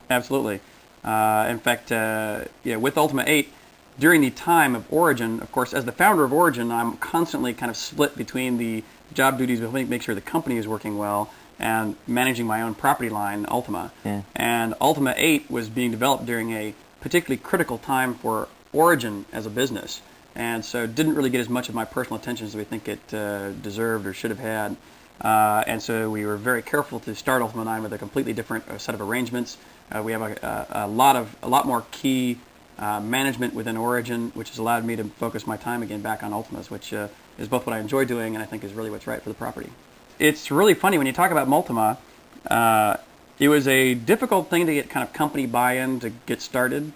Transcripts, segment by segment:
Absolutely. In fact, with Ultima 8, during the time of Origin, of course, as the founder of Origin, I'm constantly kind of split between the job duties of make sure the company is working well and managing my own property line, Ultima. Yeah. And Ultima 8 was being developed during a particularly critical time for Origin as a business. And so it didn't really get as much of my personal attention as we think it deserved or should have had. And so we were very careful to start Ultima 9 with a completely different set of arrangements. We have a lot more key management within Origin, which has allowed me to focus my time again back on Ultimas, which is both what I enjoy doing and I think is really what's right for the property. It's really funny when you talk about Ultima. It was a difficult thing to get kind of company buy-in to get started,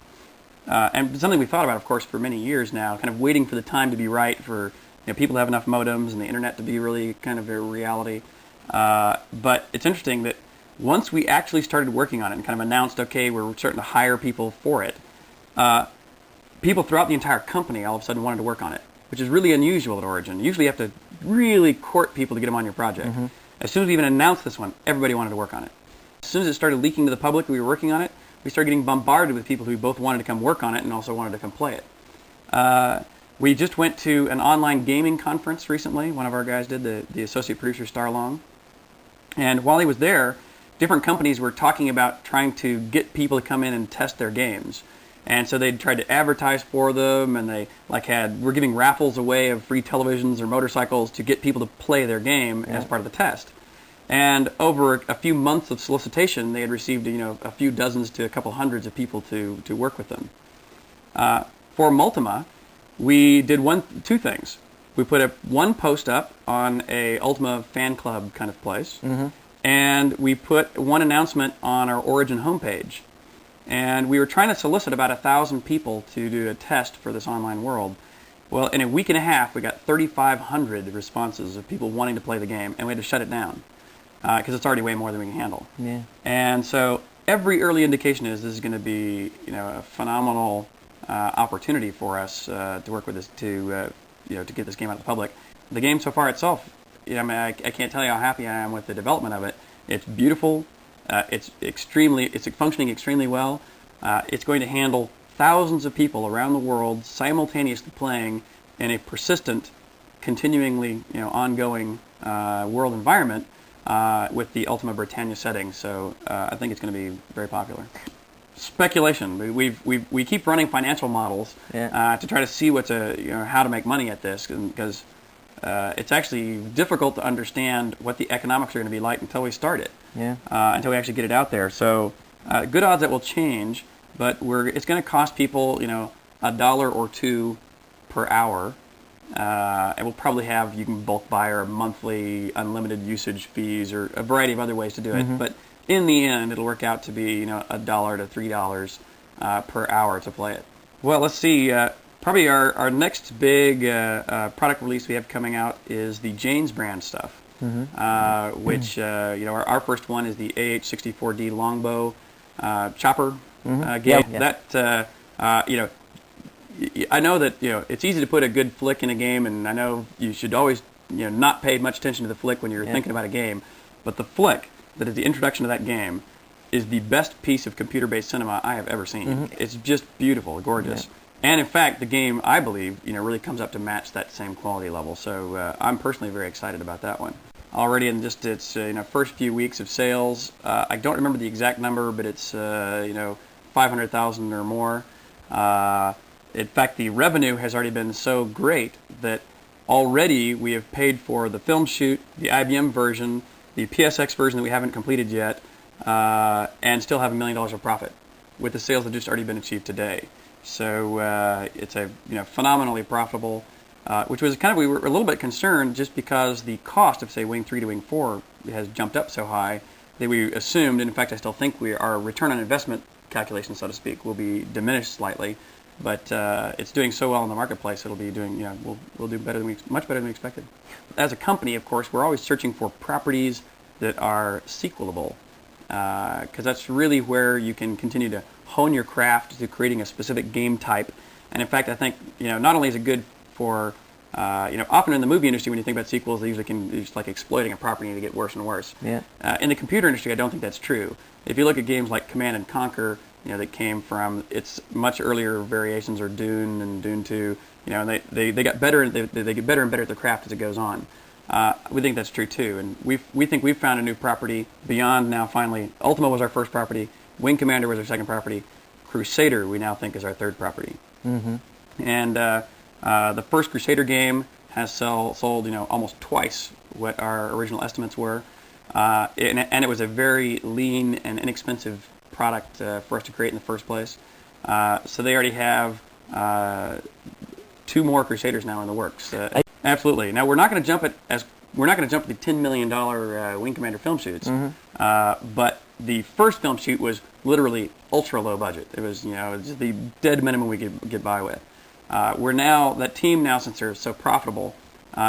and something we thought about, of course, for many years now, kind of waiting for the time to be right for people to have enough modems and the internet to be really kind of a reality. But it's interesting that once we actually started working on it and kind of announced, okay, we're starting to hire people for it, people throughout the entire company all of a sudden wanted to work on it, which is really unusual at Origin. Usually you have to really court people to get them on your project. Mm-hmm. As soon as we even announced this one, everybody wanted to work on it. As soon as it started leaking to the public we were working on it, we started getting bombarded with people who both wanted to come work on it and also wanted to come play it. We just went to an online gaming conference recently. One of our guys did, the associate producer Starlong. And while he was there, different companies were talking about trying to get people to come in and test their games. And so they tried to advertise for them, and they were giving raffles away of free televisions or motorcycles to get people to play their game as part of the test. And over a few months of solicitation, they had received a few dozens to a couple hundreds of people to work with them. For Ultima, we did two things. We put one post up on a Ultima fan club kind of place, mm-hmm. and we put one announcement on our Origin homepage. And we were trying to solicit about 1,000 people to do a test for this online world. Well, in a week and a half, we got 3,500 responses of people wanting to play the game, and we had to shut it down because it's already way more than we can handle. Yeah. And so every early indication is this is going to be a phenomenal opportunity for us to work with this to get this game out to the public. The game so far itself, I can't tell you how happy I am with the development of it. It's beautiful. It's functioning extremely well. It's going to handle thousands of people around the world simultaneously playing in a persistent, continuingly ongoing world environment with the Ultima Britannia setting. So I think it's going to be very popular. Speculation. We keep running financial models to try to see how to make money at this, because it's actually difficult to understand what the economics are going to be like until we start it. Yeah. Until we actually get it out there. So good odds that will change, but it's going to cost people $1 or $2 per hour. And we'll probably you can bulk buy or monthly unlimited usage fees or a variety of other ways to do it. Mm-hmm. But in the end, it'll work out to be $1 to $3 per hour to play it. Well, let's see. Probably our next big product release we have coming out is the Jane's brand stuff, mm-hmm. Which our first one is the AH-64D longbow chopper mm-hmm. game. Yeah. That I know that it's easy to put a good flick in a game, and I know you should always not pay much attention to the flick when you're thinking about a game, but the flick that is the introduction to that game is the best piece of computer-based cinema I have ever seen. Mm-hmm. It's just beautiful, gorgeous. Yeah. And in fact, the game, I believe, really comes up to match that same quality level. So I'm personally very excited about that one. Already in just its first few weeks of sales, I don't remember the exact number, but it's 500,000 or more. In fact, the revenue has already been so great that already we have paid for the film shoot, the IBM version, the PSX version that we haven't completed yet, and still have $1 million of profit with the sales that have just already been achieved today. So it's a phenomenally profitable, which was we were a little bit concerned just because the cost of, say, Wing 3 to Wing 4 has jumped up so high that we assumed, and in fact I still think our return on investment calculation, so to speak, will be diminished slightly. But it's doing so well in the marketplace, it'll be doing, we'll do much better than we expected. As a company, of course, we're always searching for properties that are sequelable, because that's really where you can continue to hone your craft to creating a specific game type. And in fact, I think not only is it good for often in the movie industry when you think about sequels, they usually can just like exploiting a property to get worse and worse. Yeah. In the computer industry, I don't think that's true. if you look at games like Command and Conquer, that came from its much earlier variations, or Dune and Dune 2, and they got better. They get better and better at their craft as it goes on. We think that's true too, and we think we've found a new property beyond now. Finally, Ultima was our first property. Wing Commander was our second property. Crusader, we now think, is our third property. Mm-hmm. And the first Crusader game has sold almost twice what our original estimates were, and it was a very lean and inexpensive product for us to create in the first place. So they already have 2 more Crusaders now in the works. Absolutely. Now we're not going to jump at the $10 million Wing Commander film shoots, but the first film shoot was literally ultra low budget. It was just the dead minimum we could get by with. That team now, since they're so profitable,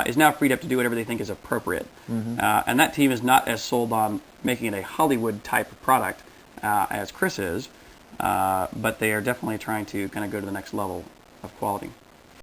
is now freed up to do whatever they think is appropriate. Mm-hmm. And that team is not as sold on making it a Hollywood type of product as Chris is, but they are definitely trying to kind of go to the next level of quality.